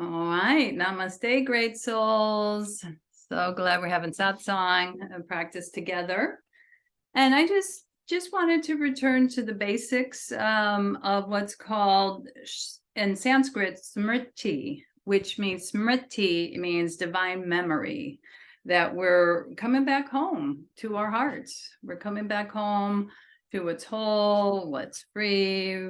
All right, namaste, great souls. So glad we're having satsang and practice together. And I just wanted to return to the basics of what's called in Sanskrit smriti, which means smriti means divine memory, that we're coming back home to our hearts. We're coming back home to what's whole, what's free.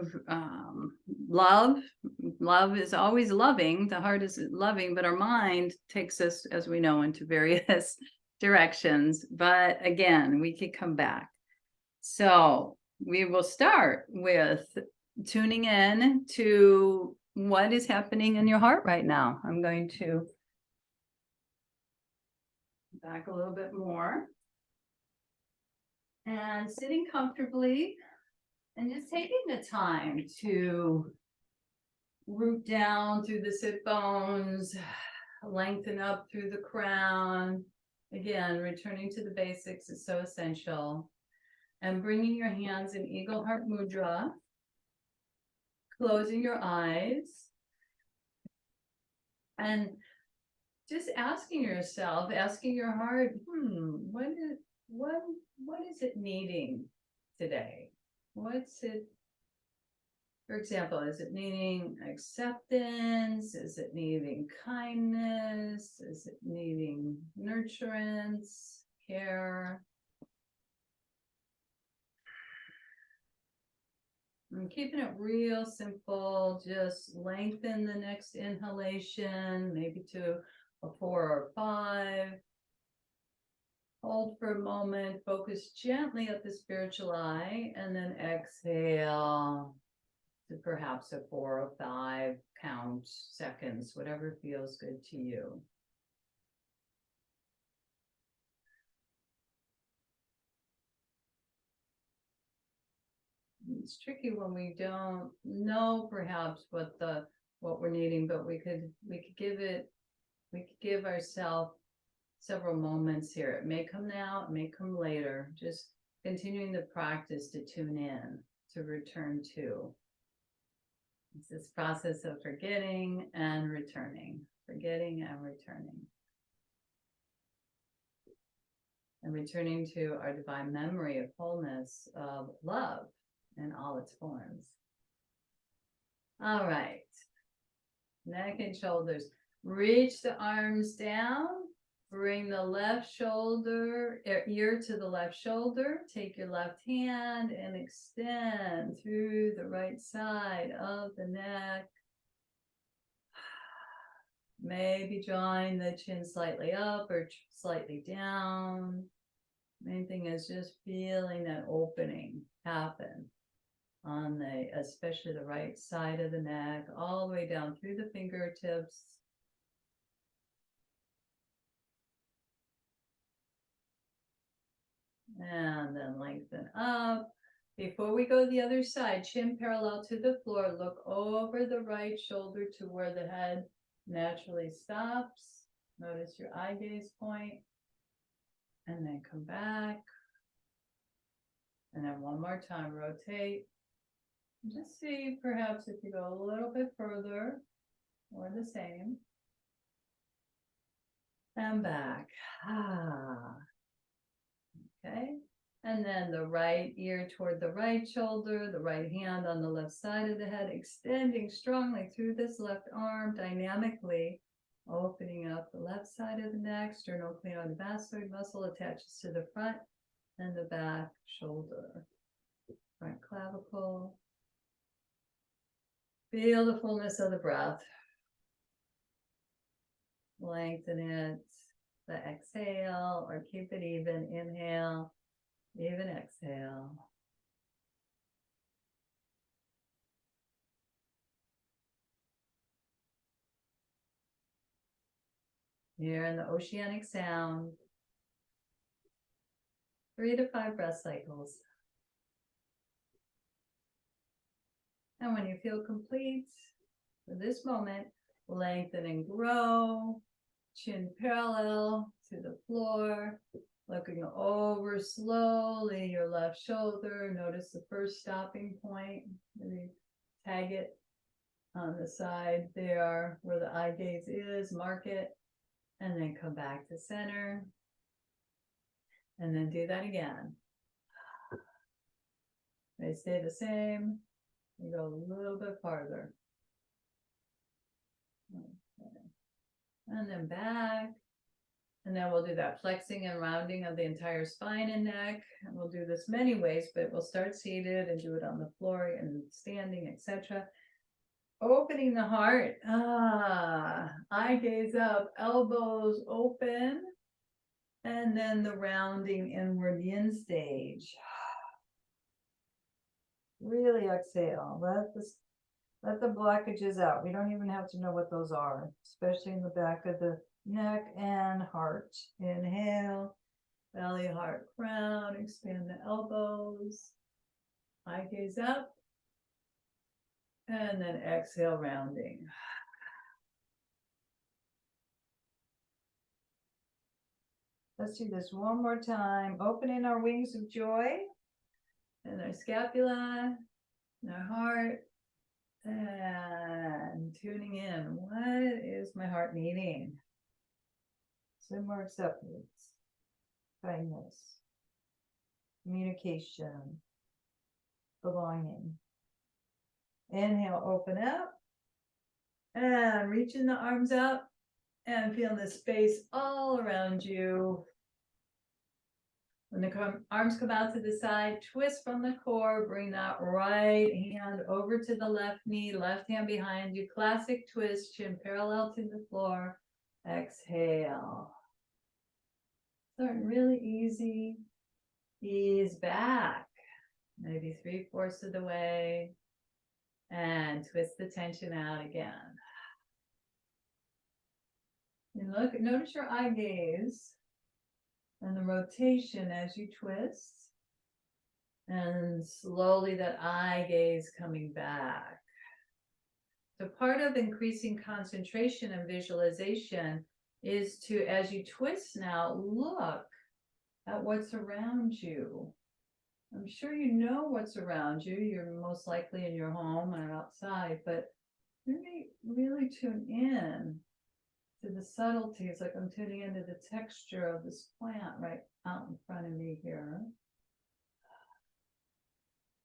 Love is always loving. The heart is loving, but our mind takes us, as we know, into various directions. But again, we could come back. So we will start with tuning in to what is happening in your heart right now. I'm going to back a little bit more. And sitting comfortably and just taking the time to root down through the sit bones, lengthen up through the crown. Again, returning to the basics is so essential. And bringing your hands in Eagle Heart Mudra, closing your eyes, and just asking yourself, asking your heart, what is it needing today? What's it, for example, is it needing acceptance? Is it needing kindness? Is it needing nurturance, care? And keeping it real simple, just lengthen the next inhalation, maybe to a 4 or 5. Hold for a moment, focus gently at the spiritual eye, and then exhale to perhaps a 4 or 5 count seconds, whatever feels good to you. It's tricky when we don't know perhaps what we're needing, but we could give ourselves several moments here. It may come now, it may come later. Just continuing the practice to tune in, to return to. It's this process of forgetting and returning, forgetting and returning. And returning to our divine memory of wholeness, of love in all its forms. All right. Neck and shoulders. Reach the arms down. Bring the left shoulder, ear to the left shoulder. Take your left hand and extend through the right side of the neck. Maybe drawing the chin slightly up or slightly down. Main thing is just feeling that opening happen on especially the right side of the neck, all the way down through the fingertips. And then lengthen up. Before we go to the other side, chin parallel to the floor, look over the right shoulder to where the head naturally stops. Notice your eye gaze point. And then come back. And then one more time, rotate. Just see perhaps if you go a little bit further or the same. And back. Okay. And then the right ear toward the right shoulder, the right hand on the left side of the head, extending strongly through this left arm, dynamically opening up the left side of the neck. Sternocleidomastoid muscle attaches to the front and the back shoulder. Front clavicle. Feel the fullness of the breath. Lengthen it. The exhale, or keep it even. Inhale, even exhale. Here in the oceanic sound. 3 to 5 breath cycles. And when you feel complete for this moment, lengthen and grow. Chin parallel to the floor. Looking over slowly your left shoulder. Notice the first stopping point. Maybe tag it on the side there where the eye gaze is, mark it, and then come back to center. And then do that again. They stay the same. You go a little bit farther. Okay. And then back. And then we'll do that flexing and rounding of the entire spine and neck. And we'll do this many ways, but we'll start seated and do it on the floor and standing, etc. Opening the heart. Eye gaze up, elbows open. And then the rounding inward yin stage. Really exhale. Let the blockages out. We don't even have to know what those are, especially in the back of the neck and heart. Inhale, belly, heart, crown. Expand the elbows. Eye gaze up. And then exhale, rounding. Let's do this one more time. Opening our wings of joy and our scapula and our heart. And tuning in. What is my heart needing? Some more acceptance, kindness, communication, belonging. Inhale, open up. And reaching the arms up. And feel the space all around you. When the arms come out to the side, twist from the core, bring that right hand over to the left knee, left hand behind you, classic twist, chin parallel to the floor, exhale. Starting really easy, ease back, maybe 3/4 of the way, and twist the tension out again. And look, notice your eye gaze. And the rotation as you twist. And slowly that eye gaze coming back. So part of increasing concentration and visualization is to, as you twist now, look at what's around you. I'm sure you know what's around you. You're most likely in your home or outside, but really tune in to the subtleties, like I'm tuning into the texture of this plant right out in front of me here.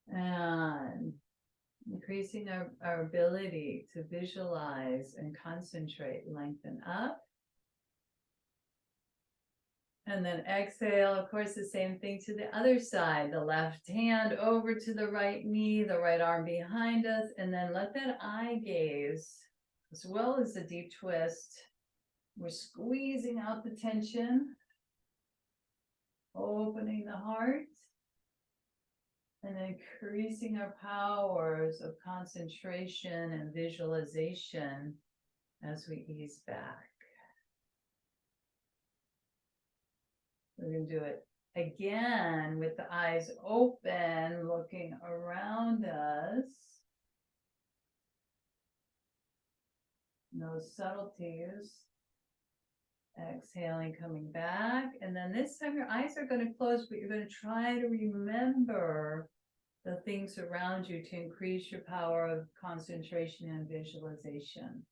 And increasing our ability to visualize and concentrate, lengthen up. And then exhale, of course, the same thing to the other side. The left hand over to the right knee, the right arm behind us, and then let that eye gaze, as well as the deep twist. We're squeezing out the tension, opening the heart, and increasing our powers of concentration and visualization as we ease back. We're going to do it again with the eyes open, looking around us. No subtleties. Exhaling, coming back. And then this time your eyes are going to close, but you're going to try to remember the things around you to increase your power of concentration and visualization.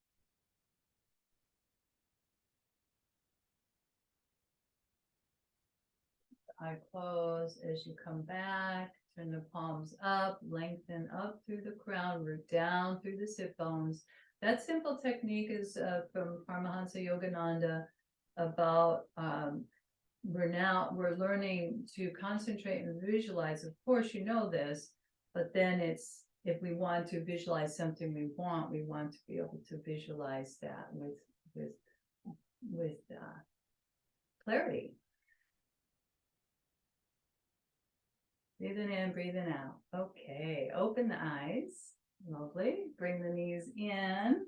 Eye close as you come back. Turn the palms up, lengthen up through the crown, root down through the sit bones. That simple technique is from Paramahansa Yogananda about we're learning to concentrate and visualize. Of course, you know this, but then it's, if we want to visualize something we want to be able to visualize that with clarity. Breathing in, breathing out. Okay, open the eyes. Lovely. Bring the knees in.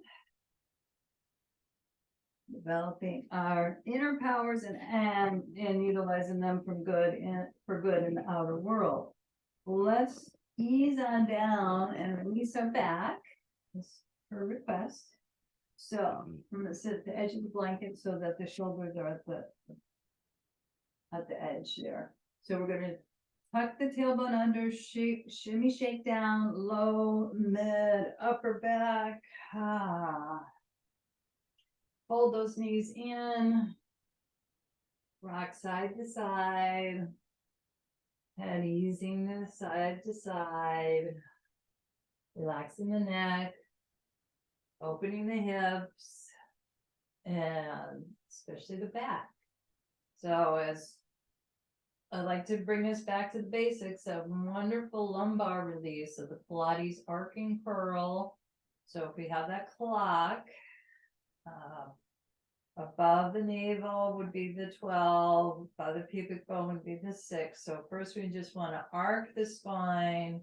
Developing our inner powers and utilizing them for good in the outer world. Let's ease on down and release our back. This is her request. So I'm going to sit at the edge of the blanket so that the shoulders are at the edge there. So we're going to tuck the tailbone under, shimmy, shake down, low, mid, upper back. Fold those knees in. Rock side to side. Head easing the side to side. Relaxing the neck. Opening the hips. And especially the back. So as I like to bring us back to the basics of wonderful lumbar release of the Pilates arcing curl. So if we have that clock, above the navel would be the 12, above the pubic bone would be the 6. So first we just want to arc the spine,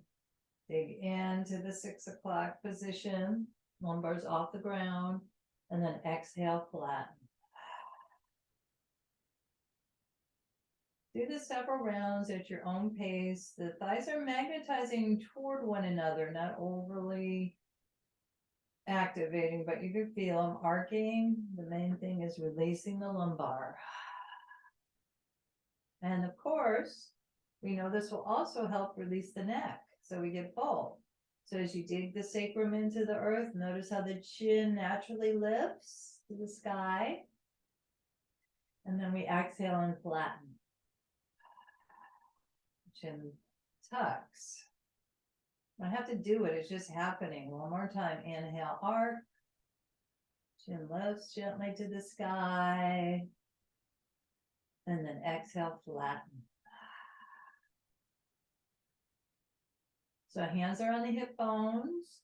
dig into the 6 o'clock position, lumbars off the ground, and then exhale, flatten. Do this several rounds at your own pace. The thighs are magnetizing toward one another, not overly activating, but you can feel them arcing. The main thing is releasing the lumbar. And of course, we know this will also help release the neck. So we get both. So as you dig the sacrum into the earth, notice how the chin naturally lifts to the sky. And then we exhale and flatten. Chin tucks. I have to do it. It's just happening. One more time. Inhale, arc. Chin lifts gently to the sky. And then exhale, flatten. So hands are on the hip bones.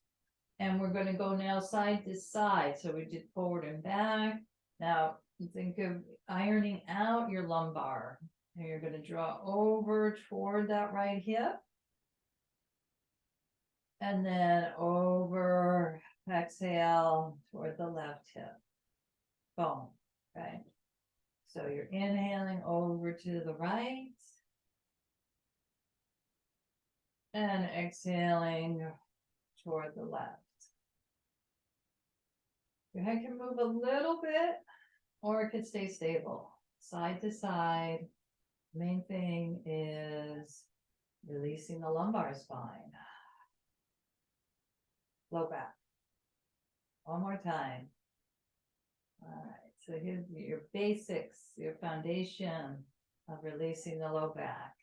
And we're going to go now side to side. So we did forward and back. Now think of ironing out your lumbar. And you're going to draw over toward that right hip. And then over, exhale toward the left hip. Boom. Okay. So you're inhaling over to the right. And exhaling toward the left. Your head can move a little bit, or it could stay stable. Side to side. Main thing is releasing the lumbar spine. Low back. One more time. All right, so here's your basics, your foundation of releasing the low back.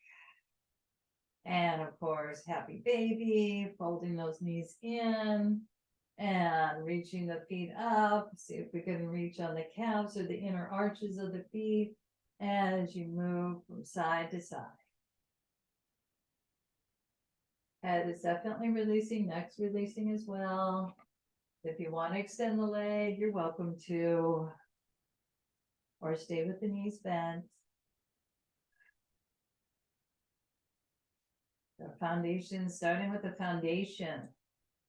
And of course, happy baby, folding those knees in and reaching the feet up. See if we can reach on the calves or the inner arches of the feet as you move from side to side. Head is definitely releasing, neck's releasing as well. If you want to extend the leg, you're welcome to, or stay with the knees bent. The foundation, starting with the foundation.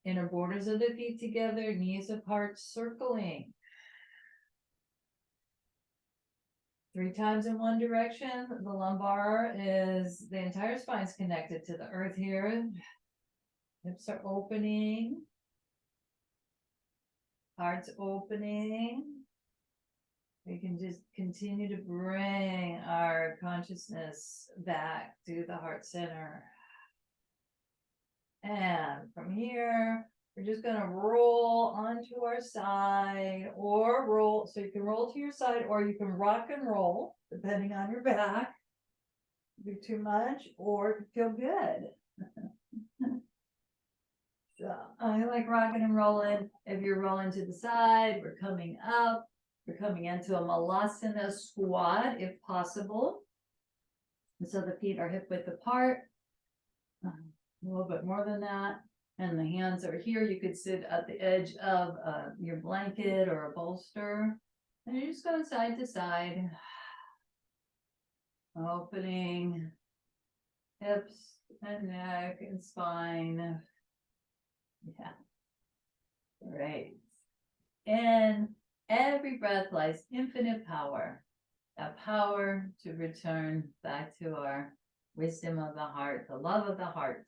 Inner borders of the feet together, knees apart, circling. 3 times in one direction. The lumbar is, the entire spine is connected to the earth here. Hips are opening. Heart's opening. We can just continue to bring our consciousness back to the heart center. And from here, we're just going to roll onto our side or roll. So you can roll to your side or you can rock and roll, depending on your back. Do too much or it could feel good. So I like rocking and rolling. If you're rolling to the side, we're coming up. We're coming into a Malasana squat if possible. And so the feet are hip width apart. A little bit more than that. And the hands are here. You could sit at the edge of your blanket or a bolster. And you're just going side to side. Opening hips and neck and spine. Yeah. Great. And every breath lies infinite power. That power to return back to our wisdom of the heart, the love of the heart.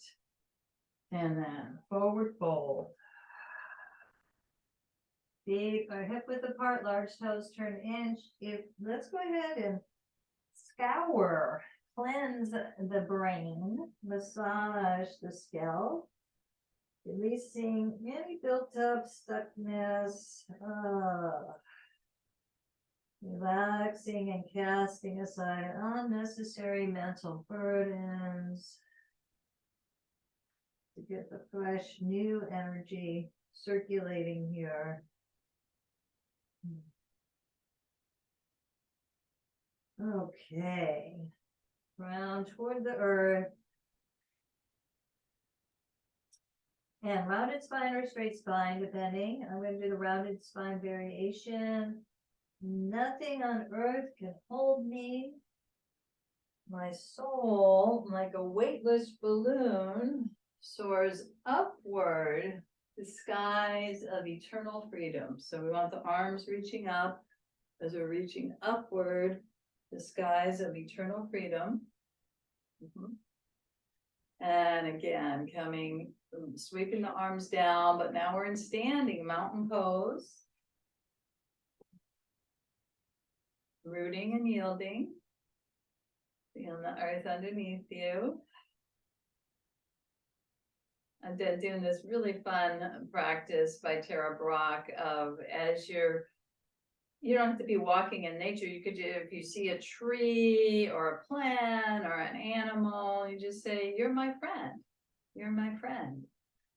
And then forward fold. Big or hip width apart, large toes turn inch. Let's go ahead and scour, cleanse the brain, massage the scalp. Releasing any built up stuckness. Relaxing and casting aside unnecessary mental burdens to get the fresh new energy circulating here. Okay. Round toward the earth. And rounded spine or straight spine, depending. I'm going to do the rounded spine variation. Nothing on earth can hold me. My soul, like a weightless balloon, soars upward, the skies of eternal freedom. So we want the arms reaching up as we're reaching upward, the skies of eternal freedom. And again, sweeping the arms down, but now we're in standing mountain pose. Rooting and yielding. Feeling the earth underneath you. I've been doing this really fun practice by Tara Brock of you don't have to be walking in nature. You could do, if you see a tree or a plant or an animal, you just say, you're my friend. You're my friend.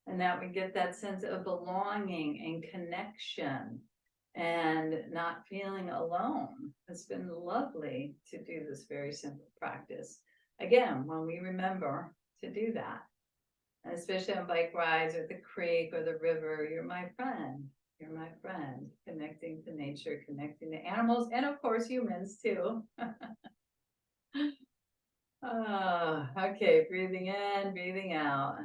And that we get that sense of belonging and connection and not feeling alone. It's been lovely to do this very simple practice. Again, when we remember to do that, and especially on bike rides or the creek or the river, you're my friend. You're my friend. Connecting to nature, connecting to animals, and of course humans too. Okay, breathing in, breathing out.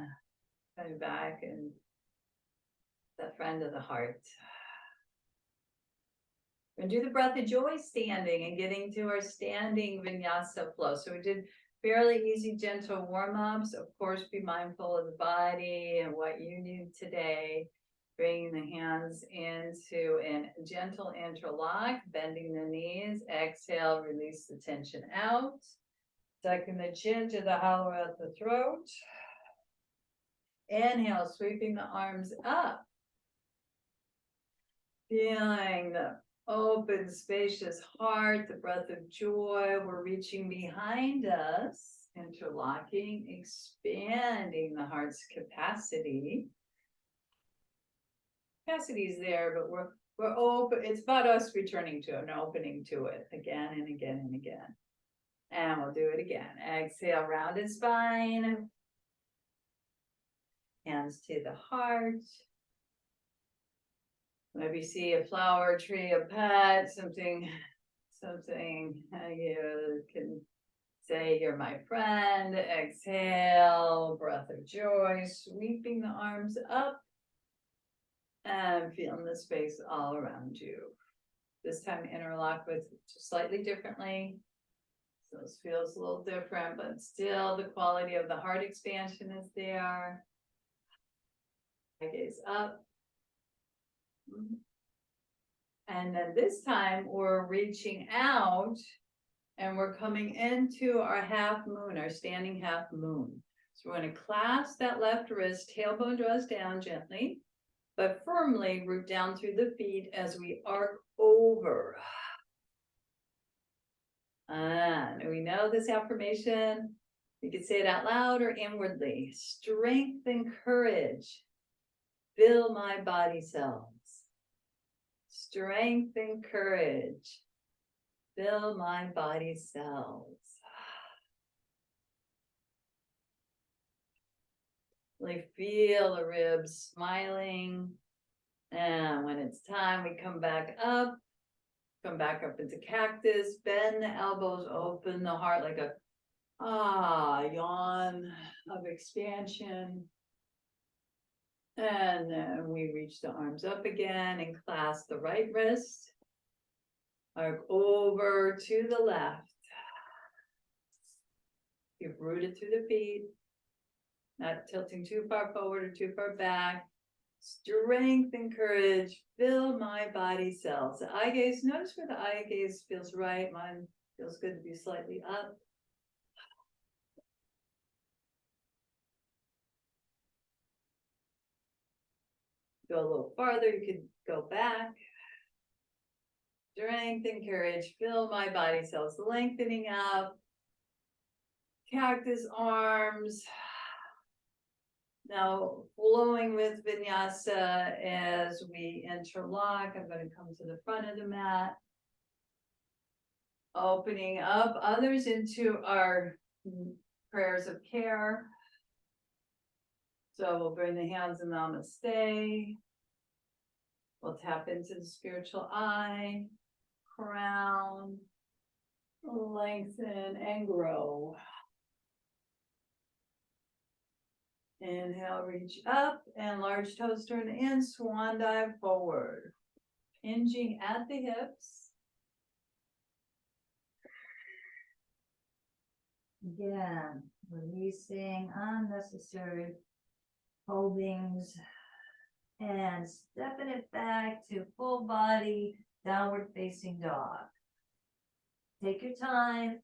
Coming back and the friend of the heart. We're going to do the breath of joy standing and getting to our standing vinyasa flow. So we did fairly easy, gentle warm-ups. Of course, be mindful of the body and what you need today. Bringing the hands into a gentle interlock, bending the knees. Exhale, release the tension out. Tucking the chin to the hollow of the throat. Inhale, sweeping the arms up. Feeling the open, spacious heart, the breath of joy. We're reaching behind us, interlocking, expanding the heart's capacity. Capacity is there, but we're open. It's about us returning to it and opening to it again and again and again. And we'll do it again. Exhale, rounded spine. Hands to the heart. Maybe see a flower, tree, a pet, something you can say, you're my friend. Exhale, breath of joy, sweeping the arms up and feeling the space all around you. This time interlock with slightly differently. So this feels a little different, but still the quality of the heart expansion is there. Gaze up. And then this time we're reaching out and we're coming into our half moon, our standing half moon. So we're going to clasp that left wrist, tailbone draws down gently, but firmly root down through the feet as we arc over. And we know this affirmation. You can say it out loud or inwardly. Strength and courage fill my body cells. Strength and courage fill my body cells. Really feel the ribs smiling. And when it's time, we come back up into cactus, bend the elbows, open the heart like a yawn of expansion. And then we reach the arms up again and clasp the right wrist. Arc over to the left. You've rooted through the feet. Not tilting too far forward or too far back. Strength and courage fill my body cells. The eye gaze, notice where the eye gaze feels right. Mine feels good to be slightly up. go a little farther, you could go back. Strength and courage, feel my body cells lengthening up. Cactus arms. Now flowing with vinyasa as we interlock. I'm going to come to the front of the mat. Opening up others into our prayers of care. So we'll bring the hands in namaste. We'll tap into the spiritual eye, crown, lengthen and grow. Inhale, reach up and large toes turn in, swan dive forward. Hinging at the hips. Again, releasing unnecessary holdings and stepping it back to full body downward facing dog. Take your time.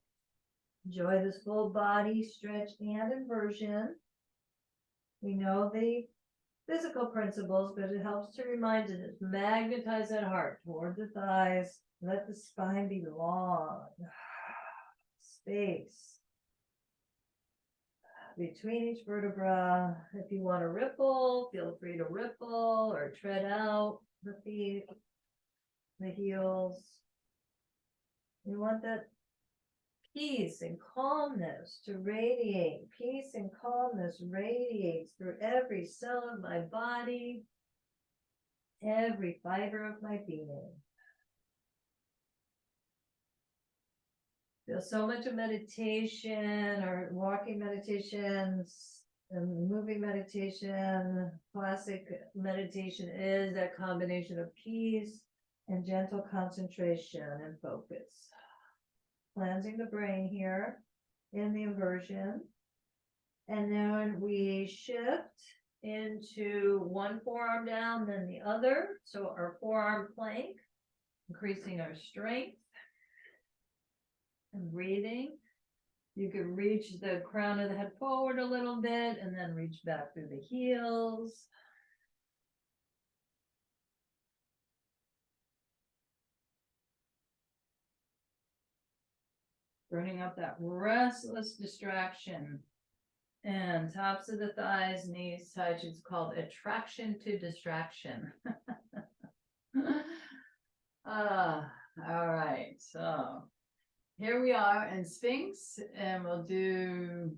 Enjoy this full body stretch and inversion. We know the physical principles, but it helps to remind us to magnetize that heart toward the thighs. Let the spine be long. Space between each vertebra. If you want to ripple, feel free to ripple or tread out the feet, the heels. You want that peace and calmness to radiate. Peace and calmness radiates through every cell of my body, every fiber of my being. Feel so much of meditation or walking meditations and moving meditation, classic meditation is that combination of peace and gentle concentration and focus. Cleansing the brain here in the inversion. And then we shift into one forearm down, then the other. So our forearm plank, increasing our strength. And breathing. You can reach the crown of the head forward a little bit and then reach back through the heels. Burning up that restless distraction. And tops of the thighs, knees touch. It's called attraction to distraction. All right, so here we are in Sphinx, and we'll do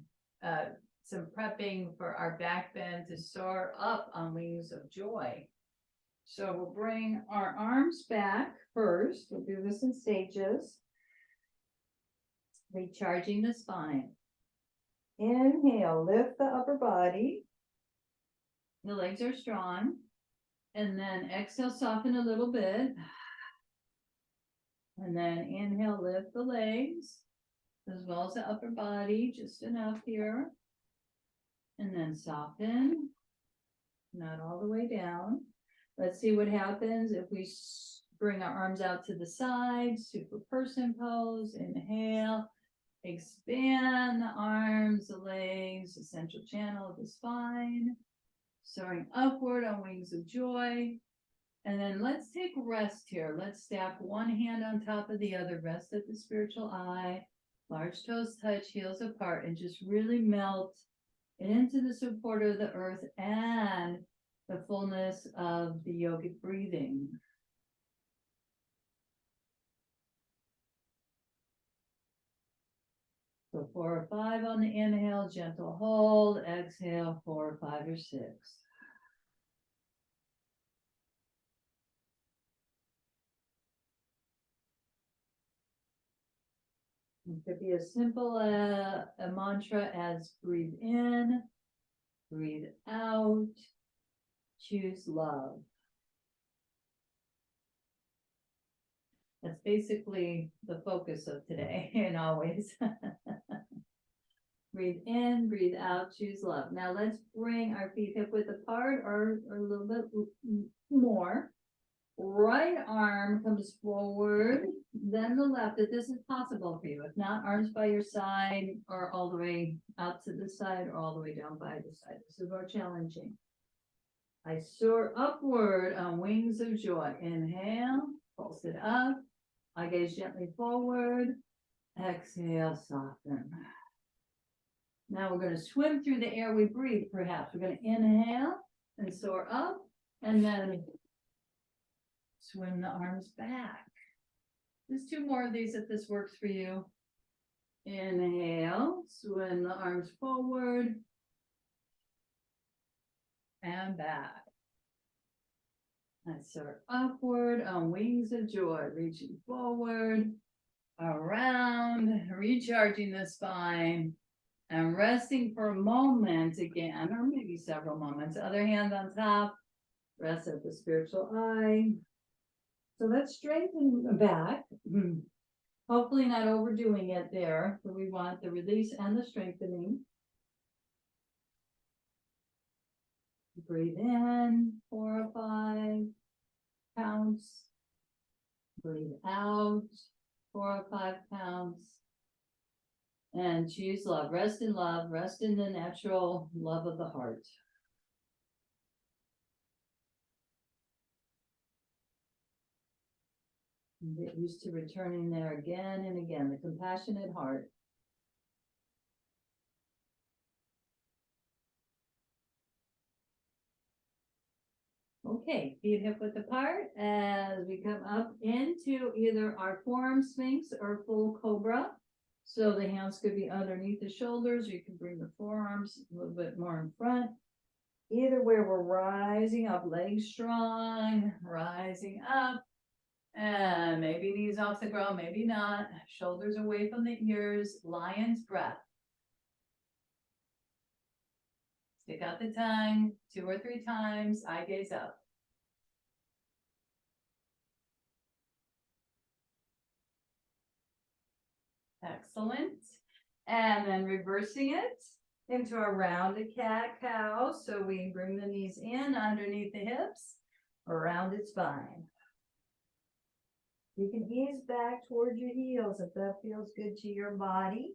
some prepping for our back bend to soar up on wings of joy. So we'll bring our arms back first. We'll do this in stages. Recharging the spine. Inhale, lift the upper body. The legs are strong. And then exhale, soften a little bit. And then inhale, lift the legs, as well as the upper body, just enough here. And then soften, not all the way down. Let's see what happens if we bring our arms out to the side, super person pose. Inhale, expand the arms, the legs, the central channel of the spine, soaring upward on wings of joy. And then let's take rest here. Let's stack one hand on top of the other. Rest at the spiritual eye. Large toes touch, heels apart, and just really melt into the support of the earth and the fullness of the yogic breathing. So 4 or 5 on the inhale, gentle hold. Exhale, 4 or 5 or 6. It could be as simple a mantra as breathe in, breathe out, choose love. That's basically the focus of today and always. Breathe in, breathe out, choose love. Now let's bring our feet hip width apart or a little bit more. Right arm comes forward, then the left, if this is possible for you. If not, arms by your side or all the way out to the side or all the way down by the side. This is more challenging. I soar upward on wings of joy. Inhale, pulse it up. I gaze gently forward. Exhale, soften. Now we're going to swim through the air we breathe, perhaps. We're going to inhale and soar up, and then swim the arms back. There's 2 more of these if this works for you. Inhale, swim the arms forward and back. And soar upward on wings of joy, reaching forward, around, recharging the spine, and resting for a moment again, or maybe several moments. Other hand on top, rest at the spiritual eye. So let's straighten the back. Hopefully not overdoing it there. So we want the release and the strengthening. Breathe in 4 or 5 counts. Breathe out 4 or 5 counts. And choose love. Rest in love. Rest in the natural love of the heart. And get used to returning there again and again. The compassionate heart. Okay, feet hip width apart as we come up into either our forearm sphinx or full cobra. So the hands could be underneath the shoulders. You can bring the forearms a little bit more in front. Either way, we're rising up, legs strong, rising up. And maybe knees off the ground, maybe not. Shoulders away from the ears, lion's breath. Stick out the tongue 2 or 3 times, eye gaze up. Excellent. And then reversing it into a rounded cat-cow. So we bring the knees in underneath the hips, rounded spine. You can ease back towards your heels if that feels good to your body.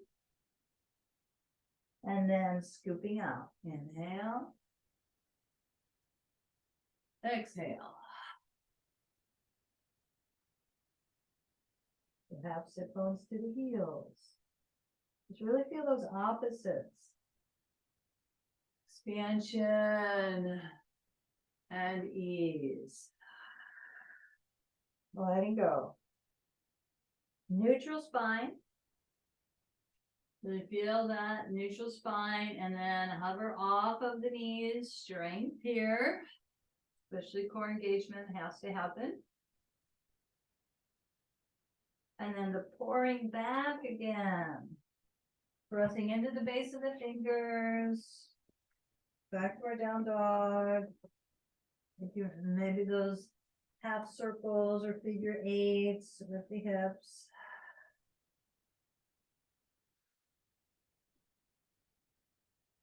And then scooping out. Inhale. Exhale. Perhaps sit bones to the heels. Just really feel those opposites. Expansion and ease. Letting go. Neutral spine. Really feel that neutral spine and then hover off of the knees. Strength here. Especially core engagement has to happen. And then the pouring back again. Pressing into the base of the fingers. Back to our down dog. Maybe those half circles or figure 8s with the hips.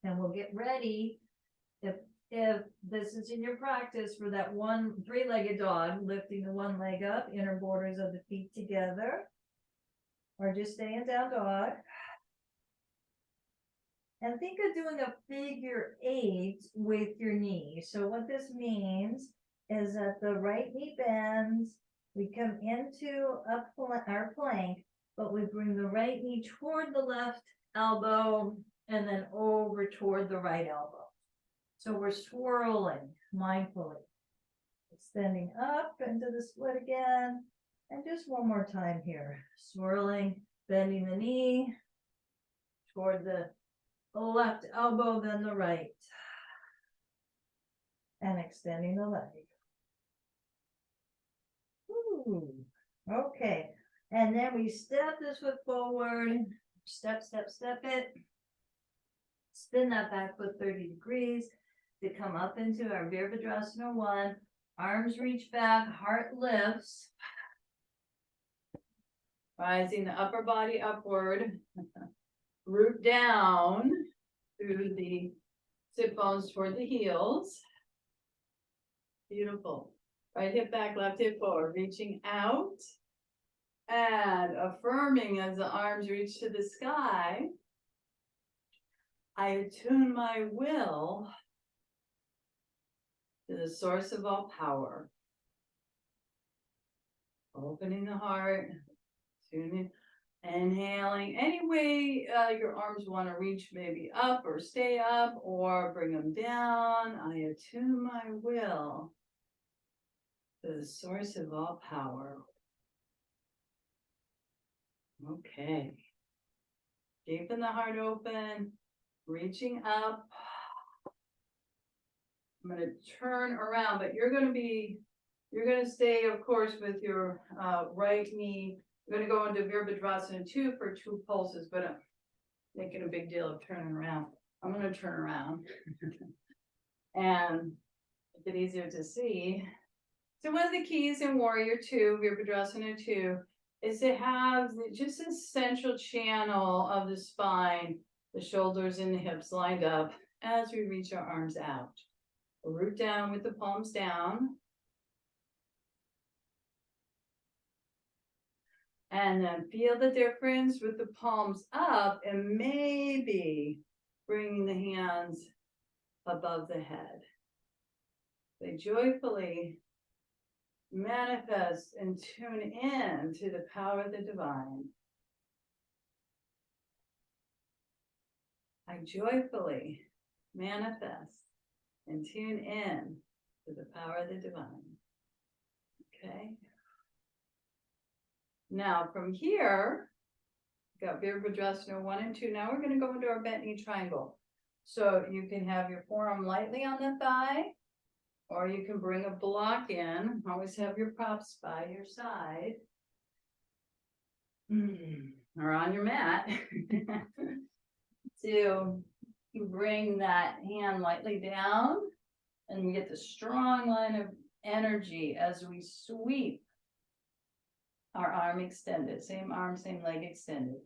And we'll get ready if this is in your practice for that 3-legged dog, lifting the one leg up, inner borders of the feet together, or just staying down dog. And think of doing a figure 8 with your knee. So what this means is that the right knee bends, we come into our plank, but we bring the right knee toward the left elbow and then over toward the right elbow. So we're swirling mindfully, extending up into the split again. And just one more time here, swirling, bending the knee toward the left elbow, then the right. And extending the leg. Ooh, okay. And then we step this foot forward, step, step, step it. Spin that back foot 30 degrees to come up into our Virabhadrasana 1. Arms reach back, heart lifts. Rising the upper body upward. Root down through the sit bones toward the heels. Beautiful. Right hip back, left hip forward, reaching out and affirming as the arms reach to the sky. I attune my will to the source of all power. Opening the heart, tuning, inhaling. Any way your arms want to reach, maybe up or stay up or bring them down. I attune my will to the source of all power. Okay. Keeping the heart open, reaching up. I'm going to turn around, but you're going to stay, of course, with your right knee. You're going to go into Virabhadrasana 2 for 2 pulses, but I'm making a big deal of turning around. I'm going to turn around and make it easier to see. So one of the keys in Warrior 2, Virabhadrasana 2, is to have just a central channel of the spine, the shoulders and the hips lined up as we reach our arms out. Root down with the palms down. And then feel the difference with the palms up and maybe bringing the hands above the head. They joyfully manifest and tune in to the power of the divine. I joyfully manifest and tune in to the power of the divine. Okay. Now from here, got Virabhadrasana 1 and 2. Now we're going to go into our bent knee triangle. So you can have your forearm lightly on the thigh, or you can bring a block in. Always have your props by your side. Or on your mat. So you bring that hand lightly down, and we get the strong line of energy as we sweep our arm extended, same arm, same leg extended.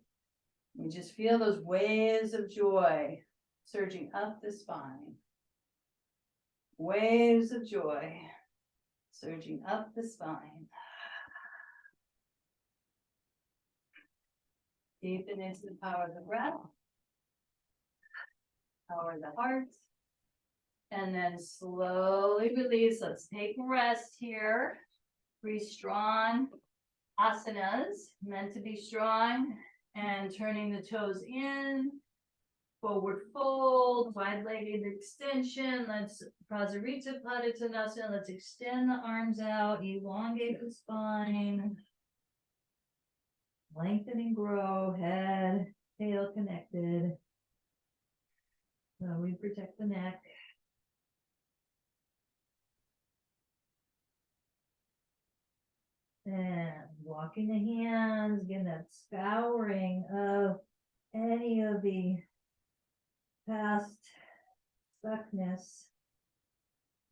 We just feel those waves of joy surging up the spine. Waves of joy surging up the spine. Deepen into the power of the breath, power of the heart, and then slowly release. Let's take a rest here. 3 strong asanas, meant to be strong, and turning the toes in, forward fold, wide-legged extension. Let's Prasarita Padottanasana. Let's extend the arms out, elongate the spine, lengthen and grow, head, tail connected. So we protect the neck. And walking the hands, again, that scouring of any of the past stuckness,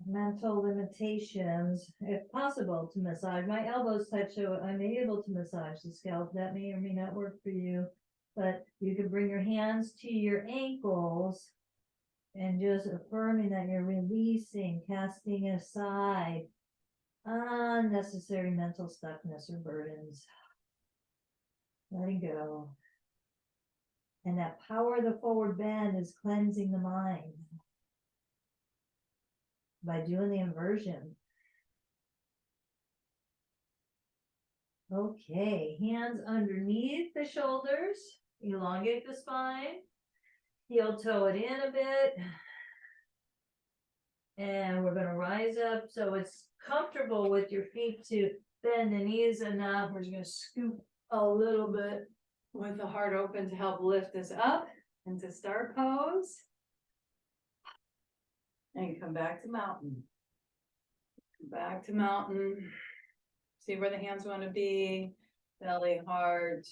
mental limitations, if possible, to massage. My elbows touch, so I'm able to massage the scalp. That may or may not work for you, but you can bring your hands to your ankles and just affirming that you're releasing, casting aside unnecessary mental stuckness or burdens. Letting go. And that power of the forward bend is cleansing the mind by doing the inversion. Okay, hands underneath the shoulders, elongate the spine, heel toe it in a bit. And we're going to rise up so it's comfortable with your feet to bend the knees enough. We're just going to scoop a little bit with the heart open to help lift us up into star pose. And come back to mountain. Back to mountain. See where the hands want to be. Belly, heart,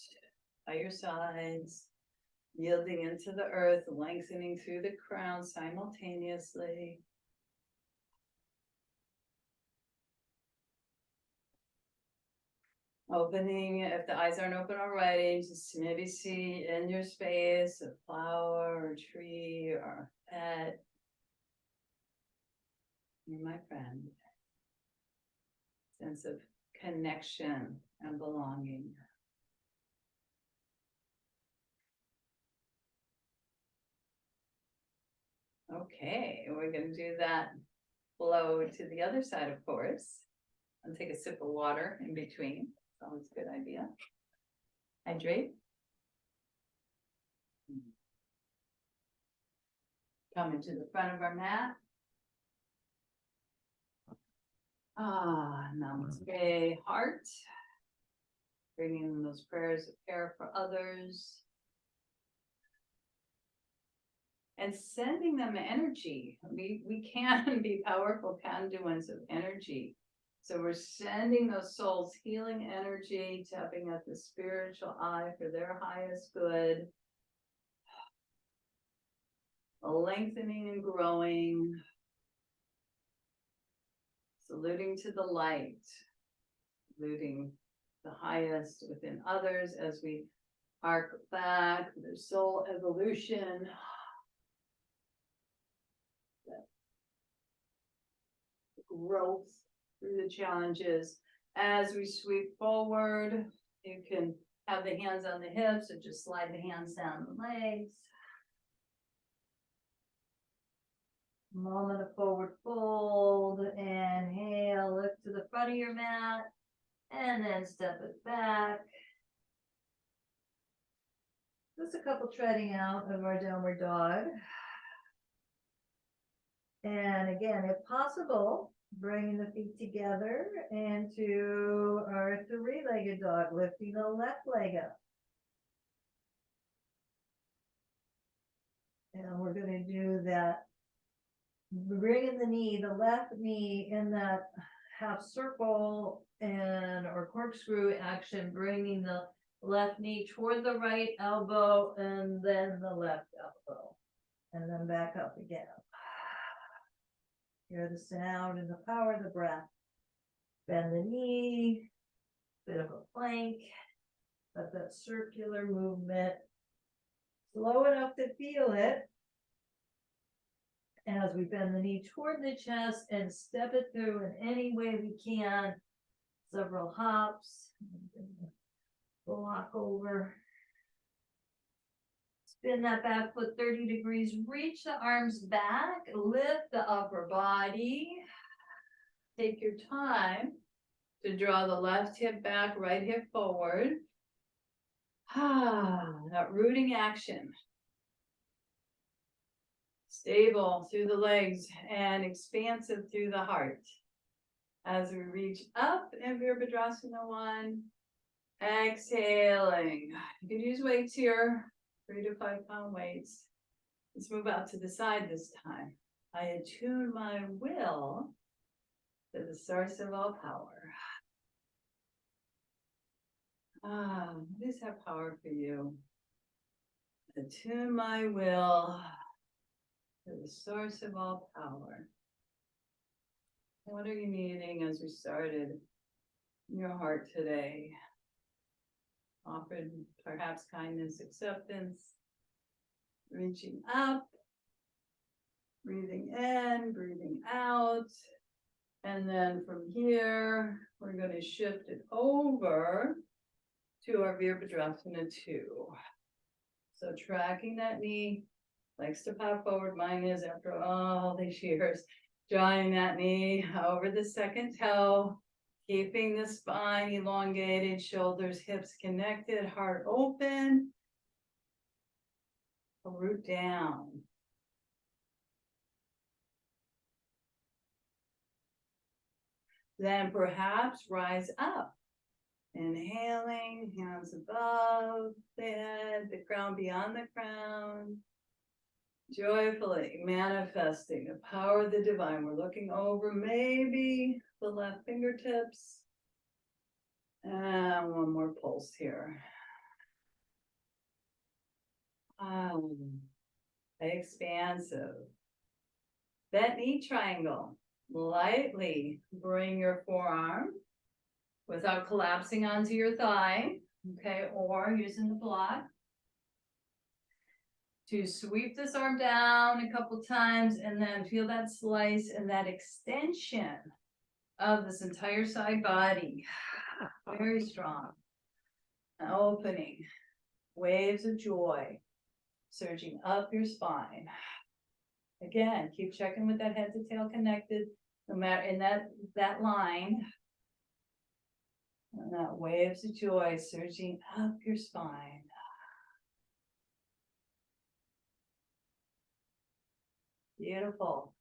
by your sides. Yielding into the earth, lengthening through the crown simultaneously. Opening, if the eyes aren't open already, just maybe see in your space a flower or a tree or a pet. You're my friend. Sense of connection and belonging. Okay, we're going to do that flow to the other side, of course. And take a sip of water in between. It's always a good idea. Hydrate. Come into the front of our mat. Namaste, heart. Bringing those prayers of care for others. And sending them energy. We can be powerful conduits of energy. So we're sending those souls healing energy, tapping at the spiritual eye for their highest good. Lengthening and growing. Saluting to the light. Saluting the highest within others as we arc back their soul evolution. Growth through the challenges. As we sweep forward, you can have the hands on the hips or just slide the hands down the legs. Moment of forward fold, inhale, lift to the front of your mat, and then step it back. Just a couple treading out of our downward dog. And again, if possible, bringing the feet together into our three-legged dog, lifting the left leg up. And we're going to do that. Bringing the left knee in that half circle or corkscrew action, bringing the left knee toward the right elbow and then the left elbow. And then back up again. Hear the sound and the power of the breath. Bend the knee, bit of a plank, but that circular movement. Slow enough to feel it. As we bend the knee toward the chest and step it through in any way we can. Several hops. Walk over. Spin that back foot 30 degrees. Reach the arms back. Lift the upper body. Take your time to draw the left hip back, right hip forward. That rooting action. Stable through the legs and expansive through the heart. As we reach up in Virabhadrasana 1, exhaling. You can use weights here, 3 to 5 pound weights. Let's move out to the side this time. I attune my will to the source of all power. What does that power for you? Attune my will to the source of all power. What are you needing as we started in your heart today? Offered perhaps kindness, acceptance, reaching up, breathing in, breathing out. And then from here, we're going to shift it over to our Virabhadrasana 2. So tracking that knee, likes to pop forward. Mine is after all these years. Drawing that knee over the second toe, keeping the spine elongated, shoulders, hips connected, heart open. Root down. Then perhaps rise up. Inhaling, hands above the head, the crown beyond the crown. Joyfully manifesting the power of the divine. We're looking over maybe the left fingertips. And one more pulse here. Expansive. That knee triangle. Lightly bring your forearm without collapsing onto your thigh. Okay, or using the block. To sweep this arm down a couple times and then feel that slice and that extension of this entire side body. Very strong. Opening. Waves of joy surging up your spine. Again, keep checking with that head to tail connected. No matter in that line. And that waves of joy surging up your spine. Beautiful.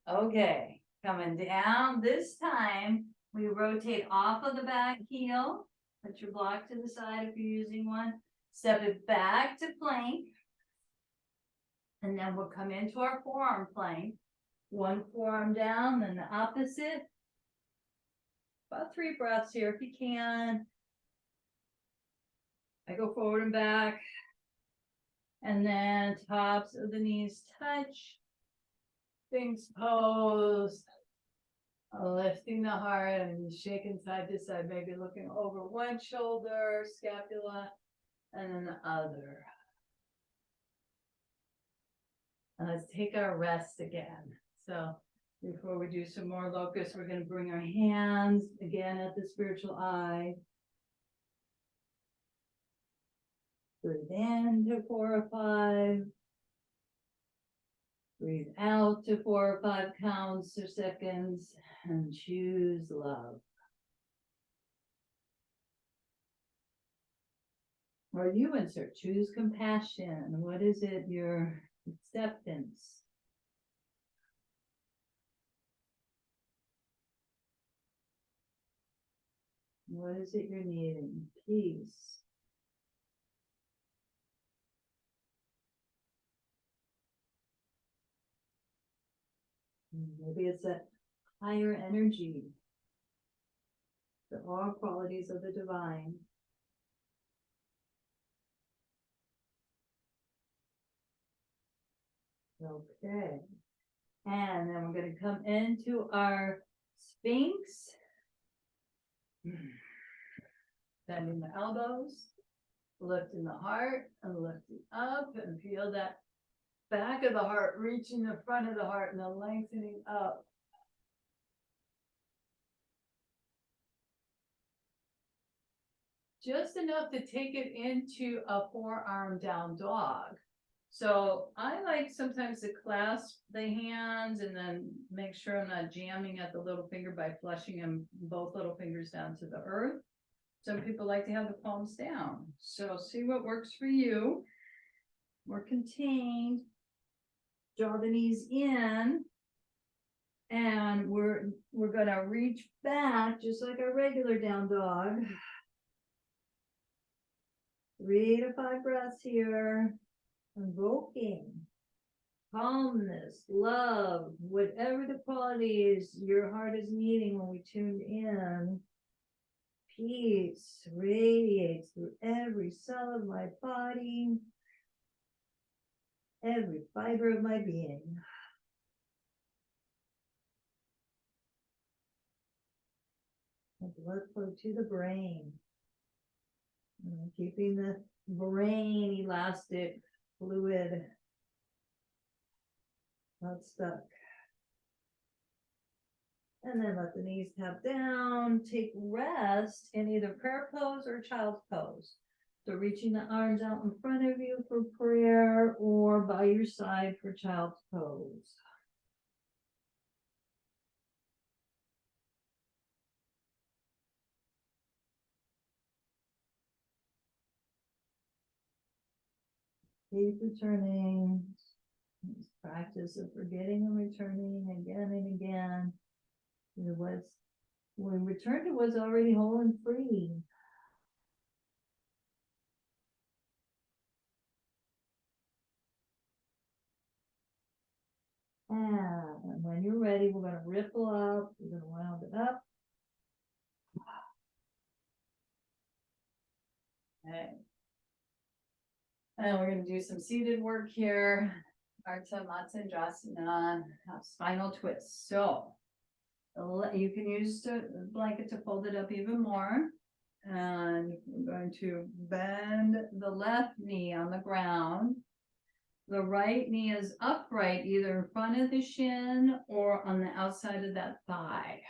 Okay, coming down. This time we rotate off of the back heel. Put your block to the side if you're using one. Step it back to plank. And then we'll come into our forearm plank. One forearm down, then the opposite. About 3 breaths here if you can. I go forward and back. And then tops of the knees touch. Things pose. Lifting the heart and shaking side to side, maybe looking over one shoulder, scapula, and then the other. And let's take our rest again. So before we do some more locust, we're going to bring our hands again at the spiritual eye. Breathe in to 4 or 5. Breathe out to 4 or 5 counts or seconds and choose love. Or you insert, choose compassion. What is it? Your acceptance. What is it you're needing? Peace. Maybe it's that higher energy, the all qualities of the divine. Okay. And then we're going to come into our Sphinx. Bending the elbows, lifting the heart and lifting up, and feel that back of the heart reaching the front of the heart and then lengthening up. Just enough to take it into a forearm down dog. So I like sometimes to clasp the hands and then make sure I'm not jamming at the little finger by flushing them both little fingers down to the earth. Some people like to have the palms down. So see what works for you. We're contained. Draw the knees in. And we're gonna reach back just like a regular down dog. 3 to 5 breaths here. Invoking calmness, love, whatever the qualities your heart is needing when we tuned in. Peace radiates through every cell of my body, every fiber of my being. The blood flow to the brain. And keeping the brain elastic, fluid, not stuck. And then let the knees tap down. Take rest in either prayer pose or child's pose. So reaching the arms out in front of you for prayer or by your side for child's pose. Keep returning. This practice of forgetting and returning again and again. We return to what's already whole and free. And when you're ready, we're going to ripple up. We're going to round it up. Okay. And we're going to do some seated work here. Ardha Matsyendrasana, spinal twist. So you can use the blanket to fold it up even more. And we're going to bend the left knee on the ground. The right knee is upright, either in front of the shin or on the outside of that thigh.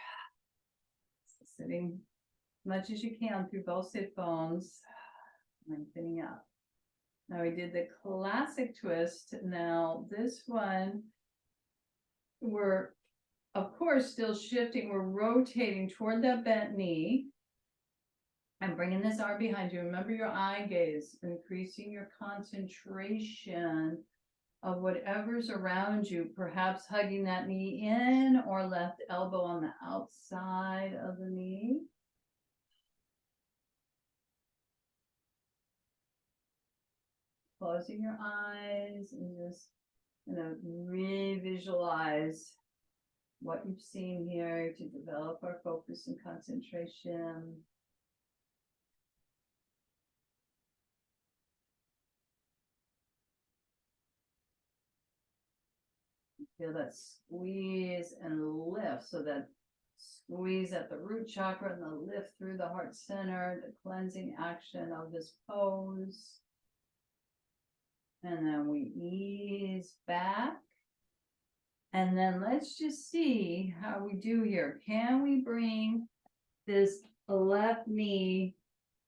So sitting as much as you can through both sit bones, lengthening up. Now we did the classic twist. Now this one, we're of course, still shifting, we're rotating toward that bent knee. And bringing this arm behind you. Remember your eye gaze, increasing your concentration of whatever's around you, perhaps hugging that knee in or left elbow on the outside of the knee. Closing your eyes and just, re-visualize what you've seen here to develop our focus and concentration. Feel that squeeze and lift. So that squeeze at the root chakra and the lift through the heart center, the cleansing action of this pose. And then we ease back. And then let's just see how we do here. Can we bring this left knee?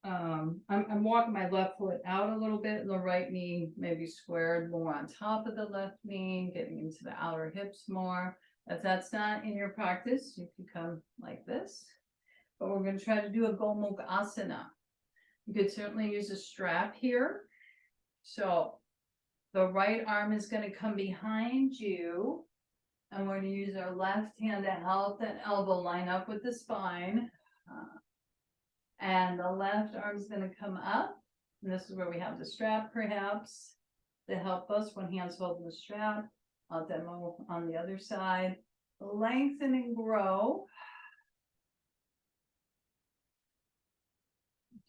I'm walking my left foot out a little bit, and the right knee maybe squared more on top of the left knee, getting into the outer hips more. If that's not in your practice, you can come like this. But we're going to try to do a Gomukh Asana. You could certainly use a strap here. So the right arm is going to come behind you. And we're going to use our left hand to help that elbow line up with the spine. And the left arm is going to come up. And this is where we have the strap, perhaps, to help us when hands holding the strap. I'll demo on the other side. Lengthen and grow.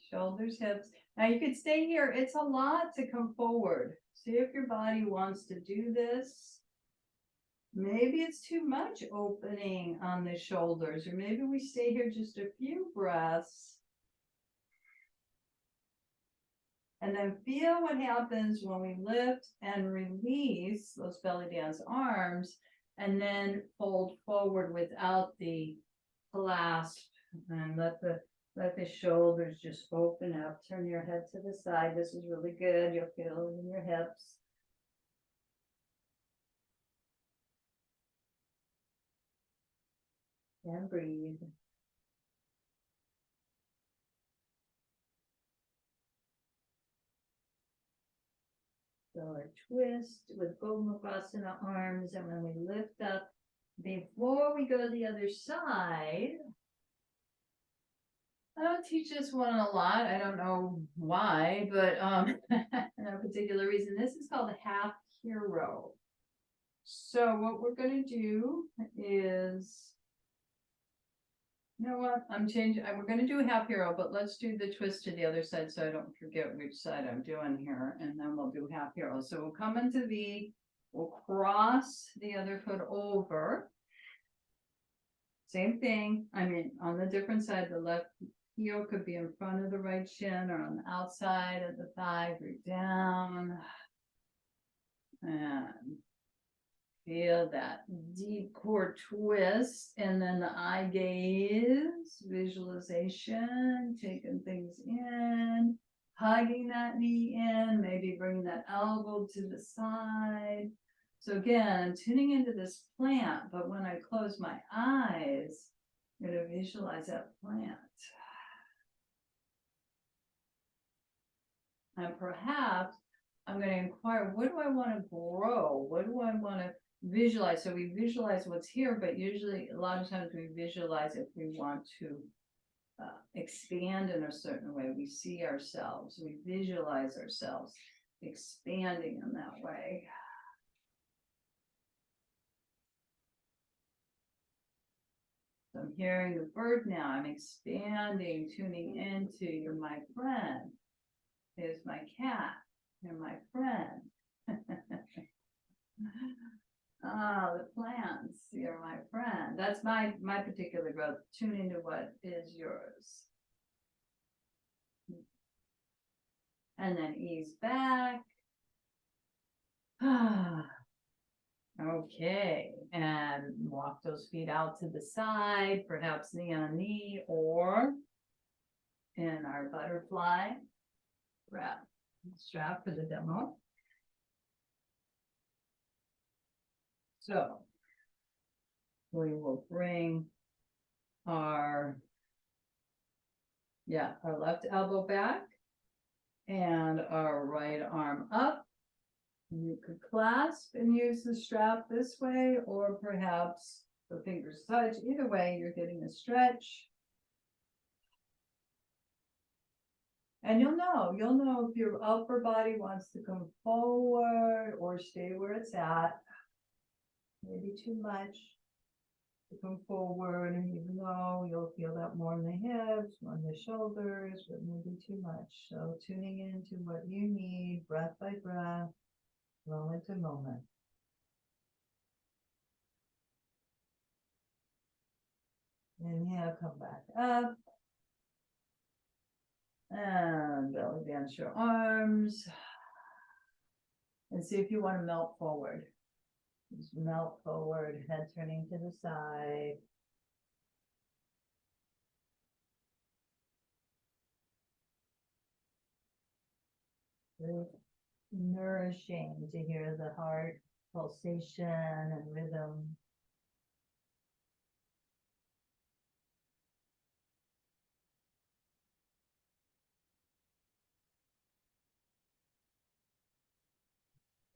Shoulders, hips. Now you could stay here. It's a lot to come forward. See if your body wants to do this. Maybe it's too much opening on the shoulders, or maybe we stay here just a few breaths. And then feel what happens when we lift and release those belly dance arms, and then fold forward without the clasp, and let the shoulders just open up. Turn your head to the side. This is really good. You'll feel it in your hips. And breathe. So our twist with Gomukh Asana arms, and when we lift up, before we go to the other side, I don't teach this one a lot. I don't know why, but no particular reason. This is called a half hero. So what we're going to do is, you know what? We're going to do a half hero, but let's do the twist to the other side so I don't forget which side I'm doing here. And then we'll do half hero. So we'll come into V, we'll cross the other foot over. Same thing. I mean, on the different side, the left heel could be in front of the right shin or on the outside of the thigh, breathe down. And feel that deep core twist, and then the eye gaze, visualization, taking things in, hugging that knee in, maybe bringing that elbow to the side. So again, I'm tuning into this plant, but when I close my eyes, I'm going to visualize that plant. And perhaps I'm going to inquire, what do I want to grow? What do I want to visualize? So we visualize what's here, but usually a lot of times we visualize if we want to expand in a certain way. We see ourselves, we visualize ourselves expanding in that way. So I'm hearing the bird now. I'm expanding, tuning into, you're my friend. Here's my cat. You're my friend. The plants, you're my friend. That's my particular growth. Tune into what is yours. And then ease back. Okay, and walk those feet out to the side, perhaps knee on knee, or in our butterfly strap for the demo. So we will bring our left elbow back and our right arm up. You could clasp and use the strap this way, or perhaps the fingers touch. Either way, you're getting a stretch. And you'll know if your upper body wants to come forward or stay where it's at. Maybe too much to come forward, and even though you'll feel that more in the hips, more in the shoulders, but maybe too much. So tuning into what you need, breath by breath, moment to moment. Inhale, come back up. And belly dance your arms. And see if you want to melt forward. Just melt forward, head turning to the side. Very nourishing to hear the heart pulsation and rhythm.